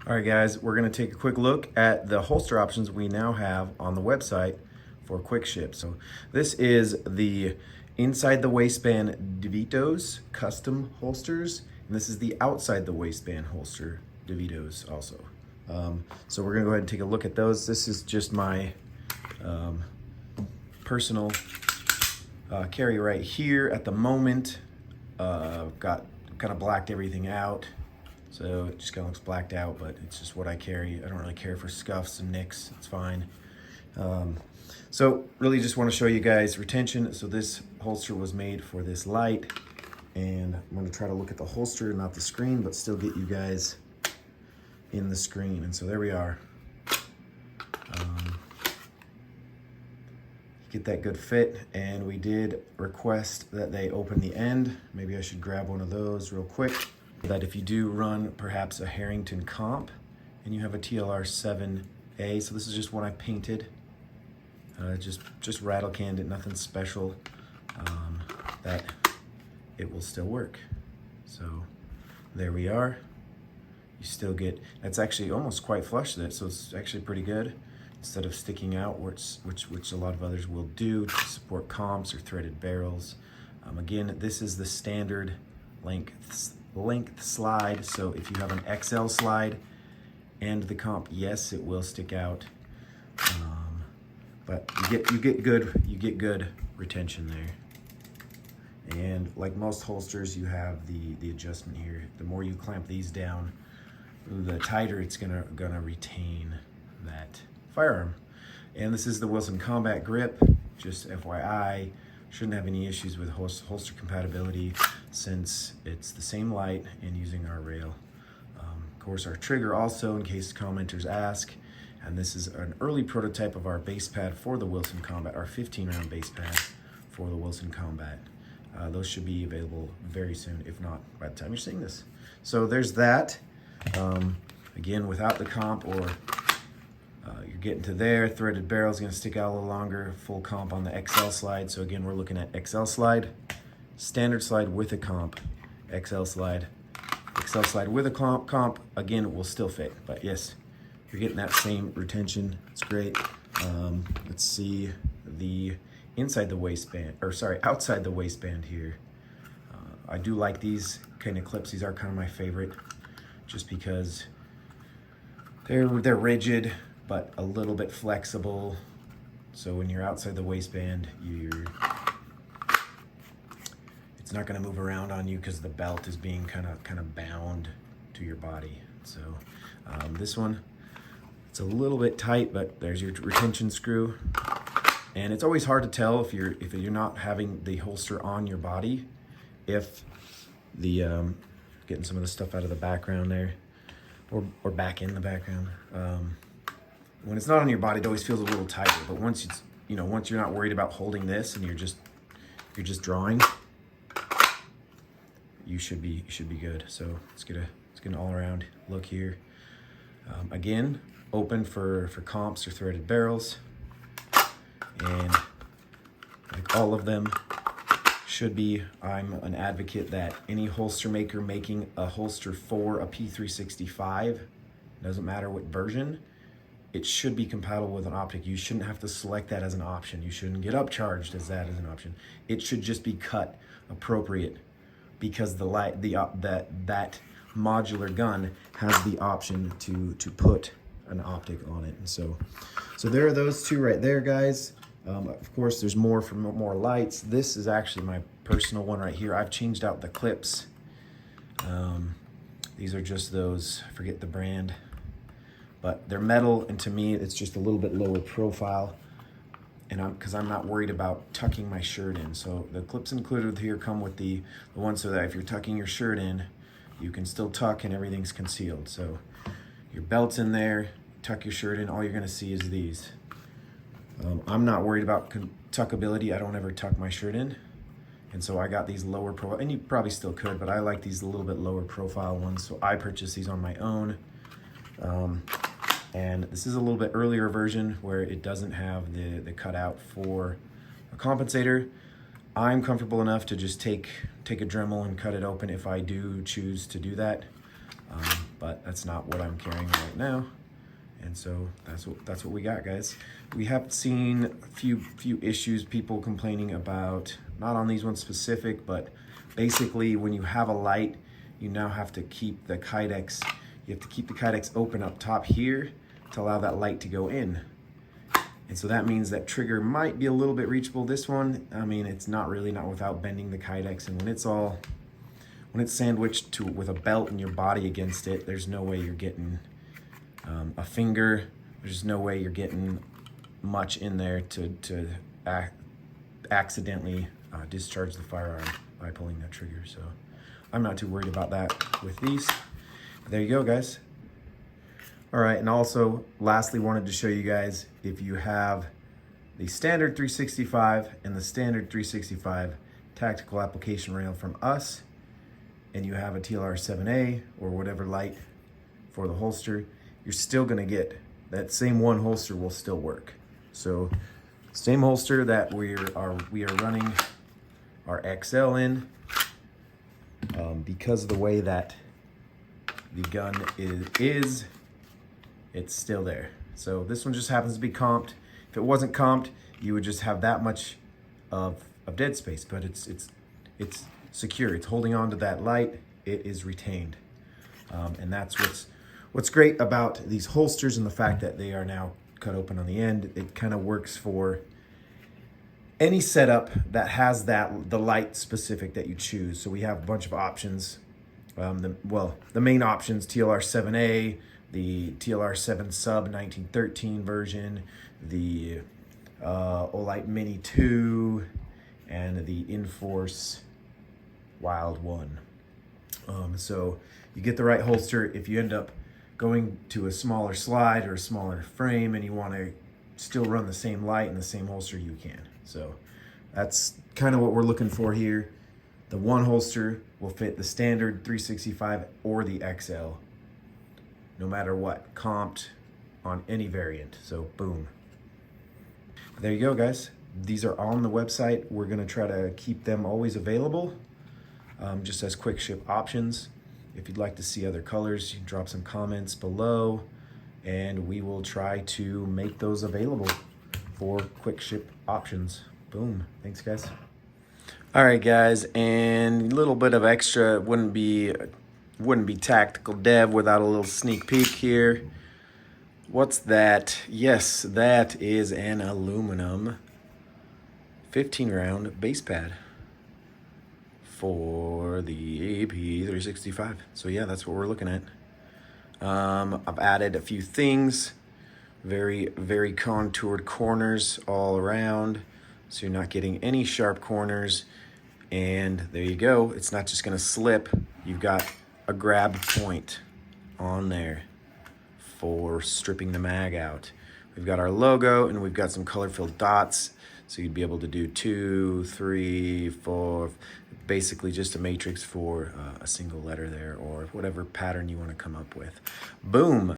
All right, guys, we're going to take a quick look at the holster options we now have on the website for Quickship. So this is the inside the waistband DiVitos custom holsters, and this is the outside the waistband holster DiVitos also. So we're going to go ahead and take a look at those. This is just my personal carry right here at the moment. Got kind of blacked everything out. So it just kind of looks blacked out, but it's just what I carry. I don't really care for scuffs and nicks, it's fine. So really just want to show you guys retention. So this holster was made for this light, and I'm going to try to look at the holster, not the screen, but still get you guys in the screen. And so there we are. Get that good fit, and we did request that they open the end. Maybe I should grab one of those real quick. That if you do run perhaps a Harrington comp and you have a TLR 7A, so this is just one I painted, just rattle canned it, nothing special, that it will still work. So there we are. You still get, that's actually almost quite flush there, so it's actually pretty good instead of sticking out, which a lot of others will do to support comps or threaded barrels. Again, this is the standard length slide, so if you have an XL slide and the comp, yes, it will stick out, but you get good retention there. And like most holsters, you have the adjustment here. The more you clamp these down, the tighter it's gonna retain that firearm. And this is the Wilson Combat grip, just FYI. Shouldn't have any issues with holster compatibility since it's the same light and using our rail. Of course, our trigger also, in case commenters ask, and this is an early prototype of our base pad for the Wilson Combat, our 15-round base pad for the Wilson Combat. Those should be available very soon, if not by the time you're seeing this. So there's that. Again, without the comp, or you're getting to there, threaded barrel is going to stick out a little longer, full comp on the XL slide. So again, we're looking at XL slide, standard slide with a comp, XL slide with a comp, again, it will still fit. But yes, you're getting that same retention. It's great. Let's see the outside the waistband here. I do like these kind of clips. These are kind of my favorite, just because they're rigid, but a little bit flexible. So when you're outside the waistband, it's not going to move around on you because the belt is being kind of bound to your body. So this one, it's a little bit tight, but there's your retention screw. And it's always hard to tell if you're not having the holster on your body, if the getting some of the stuff out of the background there, or back in the background. When it's not on your body, it always feels a little tighter. But once once you're not worried about holding this and you're just drawing, you should be good. So let's get an all around look here. Again, open for comps or threaded barrels, and like all of them should be. I'm an advocate that any holster maker making a holster for a P365, doesn't matter what version, it should be compatible with an optic. You shouldn't have to select that as an option. You shouldn't get upcharged as that as an option. It should just be cut appropriate, because that modular gun has the option to put an optic on it. And so there are those two right there, guys. Of course, there's more for more lights. This is actually my personal one right here. I've changed out the clips. These are just those, I forget the brand, but they're metal, and to me, it's just a little bit lower profile, and because I'm not worried about tucking my shirt in. So the clips included here come with the one, so that if you're tucking your shirt in, you can still tuck and everything's concealed. So your belt's in there, tuck your shirt in, all you're gonna see is these. I'm not worried about tuckability. I don't ever tuck my shirt in. And so I got these lower profile, and you probably still could, but I like these a little bit lower profile ones. So I purchased these on my own. And this is a little bit earlier version where it doesn't have the cutout for a compensator. I'm comfortable enough to just take a Dremel and cut it open if I do choose to do that. but that's not what I'm carrying right now. And so that's what we got, guys. We have seen a few issues, people complaining about, not on these ones specific, but basically when you have a light, you now have to keep the Kydex, you have to keep the Kydex open up top here to allow that light to go in. And so that means that trigger might be a little bit reachable. This one, I mean, it's not really, not without bending the Kydex. And when it's sandwiched with a belt and your body against it, there's no way you're getting a finger. There's no way you're getting much in there to accidentally discharge the firearm by pulling that trigger. So I'm not too worried about that with these. But there you go, guys. All right, and also lastly wanted to show you guys, if you have the standard 365 and the standard 365 tactical application rail from us, and you have a TLR-7A or whatever light for the holster, you're still gonna get that same one holster will still work. So same holster that we are running our XL in, because of the way that the gun is, it's still there. So this one just happens to be comped. If it wasn't comped, you would just have that much of dead space, but it's secure. It's holding on to that light. It is retained. And that's what's great about these holsters, and the fact that they are now cut open on the end. It kind of works for any setup that has the light specific that you choose. So we have a bunch of options. The main options: TLR-7A, the TLR-7 Sub 1913 version, the Olight Mini 2, and the Inforce Wild 1. So you get the right holster. If you end up going to a smaller slide or a smaller frame and you want to still run the same light and the same holster, you can. So that's kind of what we're looking for here. The one holster will fit the standard 365 or the XL, no matter what, comped on any variant. So boom. There you go, guys. These are on the website. We're gonna try to keep them always available, just as Quickship options. If you'd like to see other colors, you can drop some comments below, and we will try to make those available for Quickship options. Boom. Thanks, guys. All right, guys, and a little bit of extra, wouldn't be tactical dev without a little sneak peek here. What's that? Yes, that is an aluminum 15-round base pad for the AP365. So yeah, that's what we're looking at. I've added a few things, very contoured corners all around, so you're not getting any sharp corners. And there you go. It's not just gonna slip. You've got a grab point on there for stripping the mag out. We've got our logo, and we've got some color-filled dots. So you'd be able to do 2, 3, 4, basically just a matrix for a single letter there, or whatever pattern you want to come up with. Boom.